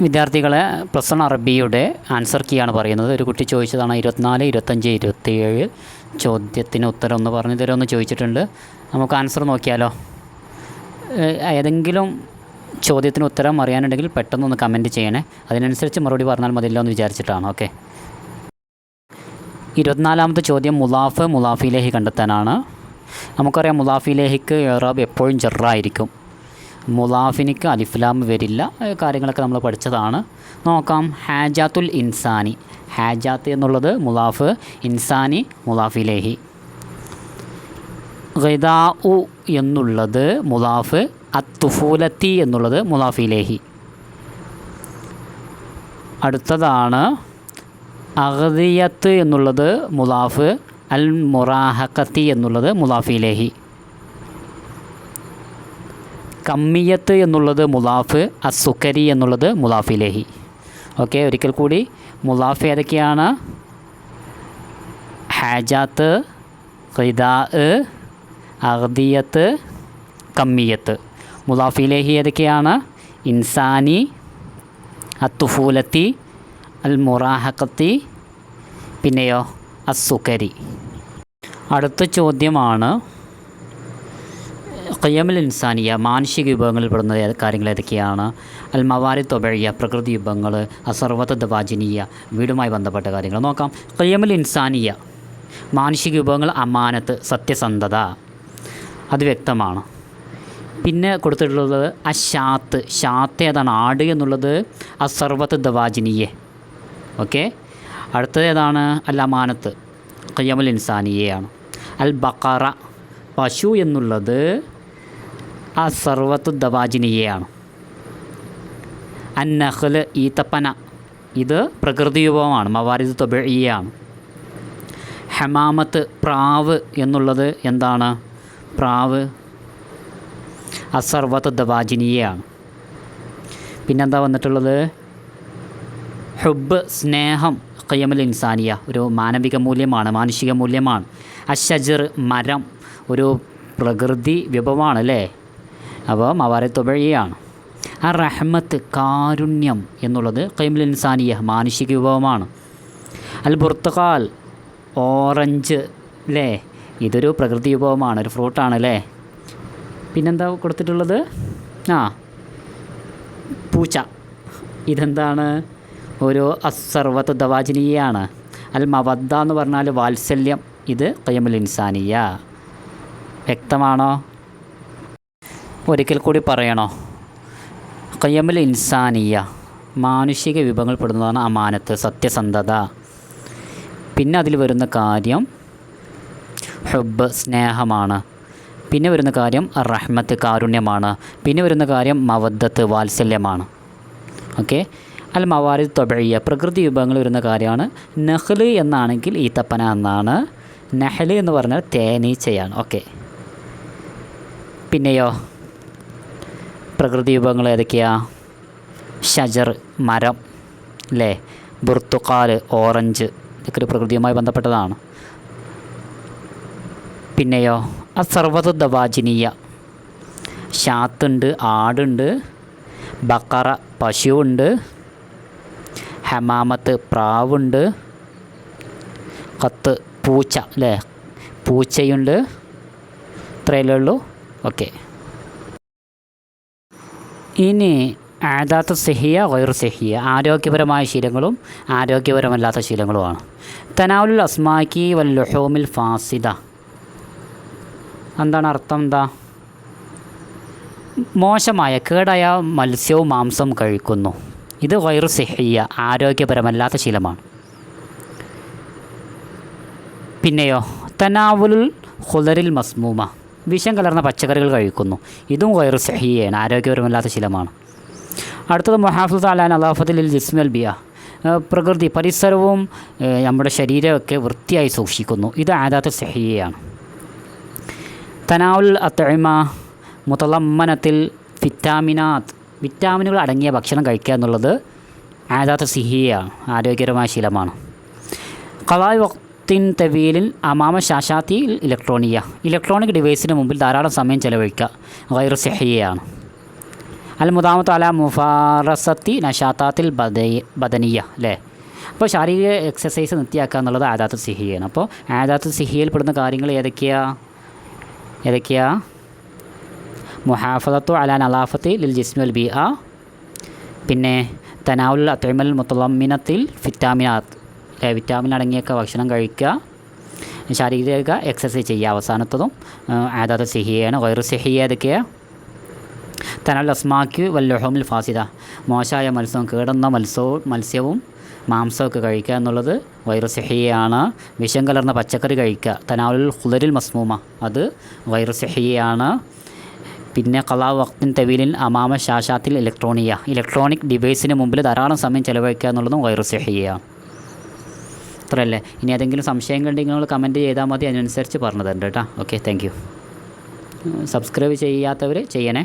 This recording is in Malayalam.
വിദ്യാർത്ഥികളെ പ്ലസ് 1 അറബിയുടെ ആൻസർ കീയാണ് പറയുന്നത്. ഒരു കുട്ടി ചോദിച്ചതാണ് 24, 25, 27 ചോദ്യത്തിന് ഉത്തരം ഒന്ന് പറഞ്ഞു തരുമെന്ന് ചോദിച്ചിട്ടുണ്ട്. നമുക്ക് ആൻസർ നോക്കിയാലോ? ഏതെങ്കിലും ചോദ്യത്തിന് ഉത്തരം അറിയാനുണ്ടെങ്കിൽ പെട്ടെന്നൊന്ന് കമൻറ്റ് ചെയ്യണേ. അതിനനുസരിച്ച് മറുപടി പറഞ്ഞാൽ മതിയല്ലോ എന്ന് വിചാരിച്ചിട്ടാണ്. ഓക്കെ, 24ാമത്തെ ചോദ്യം മുലാഫ് മുലാഫിലേഹി കണ്ടെത്താനാണ്. നമുക്കറിയാം മുലാഫിലേഹിക്ക് ഇറാബ് എപ്പോഴും ജറായിരിക്കും. മുലാഫിനിക്ക് അലിഫ്ലാം വരില്ല. കാര്യങ്ങളൊക്കെ നമ്മൾ പഠിച്ചതാണ്. നോക്കാം. ഹാജാത്തുൽ ഇൻസാനി, ഹാജാത്ത് എന്നുള്ളത് മുലാഫ്, ഇൻസാനി മുലാഫിലേഹി. ഗിദാഉ എന്നുള്ളത് മുലാഫ്, അത്തുഫൂലത്തി എന്നുള്ളത് മുലാഫിലേഹി. അടുത്തതാണ് അഗ്ദിയത്ത് എന്നുള്ളത് മുലാഫ്, അൽ മുറാഹഖത്തി എന്നുള്ളത് മുലാഫിലേഹി. കമ്മിയത്ത് എന്നുള്ളത് മുലാഫ്, അസുക്കരി എന്നുള്ളത് മുലാഫിലേഹി. ഓക്കെ, ഒരിക്കൽ കൂടി മുലാഫ് ഏതൊക്കെയാണ്? ഹാജാത്ത്, ഖിദാ, അഗ്ദിയത്ത്, കമ്മിയത്ത്. മുലാഫിലേഹി ഏതൊക്കെയാണ്? ഇൻസാനി, അത്തുഫൂലത്തി, അൽ മുറാഹഖത്തി, പിന്നെയോ അസുക്കരി. അടുത്ത ചോദ്യമാണ് ഖിയമുൽ ഇൻസാനിയ, മാനുഷിക വിഭവങ്ങളിൽ പെടുന്ന കാര്യങ്ങൾ ഏതൊക്കെയാണ്? അൽ മവാരിദ് ത്വബഇയ്യ, പ്രകൃതി വിഭവങ്ങൾ, അസർവത്ത് ദവാജിനിയ, വീടുമായി ബന്ധപ്പെട്ട കാര്യങ്ങൾ. നോക്കാം. ഖിയമുൽ ഇൻസാനിയ, മാനുഷിക വിഭവങ്ങൾ, അമാനത്ത്, സത്യസന്ധത, അത് വ്യക്തമാണ്. പിന്നെ കൊടുത്തിട്ടുള്ളത് അഷാത്ത്, ഷാത്ത് ഏതാണ്? ആട് എന്നുള്ളത് അസർവത്ത് ദവാജിനിയെ. ഓക്കെ, അടുത്തത് ഏതാണ്? അൽ അമാനത്ത്, ഖിയമുൽ ഇൻസാനിയയാണ്. അൽ ബഖറ, പശു എന്നുള്ളത് അസർവത്ത് ദവാജിനിയയാണ്. അന്നഖ്ൽ, ഈത്തപ്പന, ഇത് പ്രകൃതി വിഭവമാണ്, മവാരിദ് ത്വബഇയ്യാണ്. ഹമാമത്ത്, പ്രാവ് എന്നുള്ളത് എന്താണ്? പ്രാവ് അസർവത്ത് ദവാജിനിയയാണ്. പിന്നെന്താ വന്നിട്ടുള്ളത്? ഹുബ്, സ്നേഹം, ഖിയമുൽ ഇൻസാനിയ, ഒരു മാനവിക മൂല്യമാണ്, മാനുഷിക മൂല്യമാണ്. അഷജർ, മരം, ഒരു പ്രകൃതി വിഭവമാണ് അല്ലേ? അപ്പോൾ മവാരിദ് ത്വബഇയ്യാണ്. റഹ്മത്ത്, കാരുണ്യം എന്നുള്ളത് ഖിയമുൽ ഇൻസാനിയ, മാനുഷിക വിഭവമാണ്. അൽ ബുർത്തുഖാൽ, ഓറഞ്ച് അല്ലേ? ഇതൊരു പ്രകൃതി വിഭവമാണ്, ഒരു ഫ്രൂട്ടാണ് അല്ലേ? പിന്നെന്താ കൊടുത്തിട്ടുള്ളത്? പൂച്ച, ഇതെന്താണ്? ഒരു അസർവത്ത് ദവാജിനിയാണ്. അൽ മവദ്ദ എന്ന് പറഞ്ഞാൽ വാത്സല്യം, ഇത് ഖിയമുൽ ഇൻസാനിയ. വ്യക്തമാണോ? ഒരിക്കൽ കൂടി പറയണോ? ഖിയമുൽ ഇൻസാനിയ, മാനുഷിക വിഭവങ്ങൾ പെടുന്നതാണ് അമാനത്ത്, സത്യസന്ധത. പിന്നെ അതിൽ വരുന്ന കാര്യം ഹുബ്, സ്നേഹമാണ്. പിന്നെ വരുന്ന കാര്യം റഹ്മത്ത്, കാരുണ്യമാണ്. പിന്നെ വരുന്ന കാര്യം മവദ്ദത്ത്, വാത്സല്യമാണ്. ഓക്കെ, അൽ മവാരിദ് ത്വബഇയ്യ, പ്രകൃതി വിഭവങ്ങൾ വരുന്ന കാര്യമാണ്. നഖ്ല് എന്നാണെങ്കിൽ ഈത്തപ്പന എന്നാണ്. നഹ്ല് എന്ന് പറഞ്ഞാൽ തേനീച്ചയാണ്. ഓക്കെ, പിന്നെയോ പ്രകൃതി വിഭവങ്ങൾ ഏതൊക്കെയാണ്? ഷജർ, മരം അല്ലേ? ബുർത്തുഖാൽ, ഓറഞ്ച്, ഇതൊക്കെ ഒരു പ്രകൃതിയുമായി ബന്ധപ്പെട്ടതാണ്. പിന്നെയോ അസർവത്ത് ദവാജിനിയ, ഷാത്തുണ്ട്, ആടുണ്ട്. ബക്കറ, പശുവുണ്ട്. ഹമാമത്ത്, പ്രാവുണ്ട്. ഖത്ത്, പൂച്ച അല്ലേ? പൂച്ചയുണ്ട്. ഇത്രയല്ലേ ഉള്ളൂ. ഓക്കെ, ഇനി ആദാത്ത് സെഹിയ, ഗൈറു സെഹിയ, ആരോഗ്യപരമായ ശീലങ്ങളും ആരോഗ്യപരമല്ലാത്ത ശീലങ്ങളുമാണ്. തനാവുലുൽ അസ്മാക്കി വൽ ലുഹൂമിൽ ഫാസിദ, എന്താണ് അർത്ഥം? എന്താ? മോശമായ, കേടായ മത്സ്യവും മാംസം കഴിക്കുന്നു. ഇത് ഗൈറു സെഹിയ, ആരോഗ്യപരമല്ലാത്ത ശീലമാണ്. പിന്നെയോ തനാവുലുൽ ഖുദറിൽ മസ്മൂമ, വിഷം കലർന്ന പച്ചക്കറികൾ കഴിക്കുന്നു. ഇതും ഗൈറു സഹിയാണ്, ആരോഗ്യപരമല്ലാത്ത ശീലമാണ്. അടുത്തത് മുഹാഫിദ് അലാ നളാഫത്തിൽ ജിസ്മി വൽ ബിയ, പ്രകൃതി, പരിസരവും നമ്മുടെ ശരീരമൊക്കെ വൃത്തിയായി സൂക്ഷിക്കുന്നു. ഇത് ആദാത്ത് സഹിയാണ്. തനാവുൽ അത്ഇമ മുതലമ്മനത്തിൽ വിറ്റാമിനാത്ത്, വിറ്റാമിനുകൾ അടങ്ങിയ ഭക്ഷണം കഴിക്കുക എന്നുള്ളത് ആദാത്ത് സിഹിയാണ്, ആരോഗ്യകരമായ ശീലമാണ്. ഖളാഇ വഖ്തിൻ തവീലിൻ അമാമ ഷാഷാത്തി ഇലക്ട്രോണിക് ഡിവൈസിന് മുമ്പിൽ ധാരാളം സമയം ചെലവഴിക്കുക ഗൈറു സഹിയാണ്. അൽ മുദാമത്തു അല മുഫാറസത്തി നഷാത്താത്തിൽ ബദനിയ അല്ലേ. അപ്പോൾ ശാരീരിക എക്സസൈസ് നിത്യാക്കുക എന്നുള്ളത് ആദാത്തു സിഹിയാണ്. അപ്പോൾ ആദാത്തു സിഹിയിൽ പെടുന്ന കാര്യങ്ങൾ ഏതൊക്കെയാ മുഹാഫദത്തു അല നലാഫത്തി ലിൽ ജിസ്മി വൽ ബിഅ, പിന്നെ തനാവുൽ അത്ഇമൽ മുത്തളമ്മിനത്തിൽ വിറ്റാമിനാത്ത് വിറ്റാമിൻ അടങ്ങിയൊക്കെ ഭക്ഷണം കഴിക്കുക, ശാരീരിക എക്സസൈസ് ചെയ്യുക. അവസാനത്തതും ആദാത്തു സിഹിയാണ്. ഗൈറു സിഹിയ ഏതൊക്കെയാണ്? തനാൽ അസ്മാക്ക് വല്ലുഹുമിൽ ഫാസിദ, മോശമായ മത്സ്യവും കേടുന്ന മത്സ്യവും മാംസമൊക്കെ കഴിക്കുക എന്നുള്ളത് ഗൈറു സിഹിയാണ്. വിഷം കലർന്ന പച്ചക്കറി കഴിക്കുക. തനാവുൽ ഖുദരിൽ മസ്മൂമ, അത് ഗൈറു സിഹിയാണ്. പിന്നെ ഖലാ വഖ്തിൻ തവീലിൻ അമാമ ഷാഷാത്തിൽ ഇലക്ട്രോണിക് ഡിവൈസിന് മുമ്പിൽ ധാരാളം സമയം ചിലവഴിക്കുക എന്നുള്ളതും ഗൈറു സിഹിയാണ്. അത്രയല്ലേ. ഇനി ഏതെങ്കിലും സംശയം കണ്ടെങ്കിൽ നിങ്ങൾ കമൻറ്റ് ചെയ്താൽ മതി, അതിനനുസരിച്ച് പറഞ്ഞു തരണ്ട കേട്ടോ. Okay, thank you. സബ്സ്ക്രൈബ് ചെയ്യാത്തവർ ചെയ്യണേ.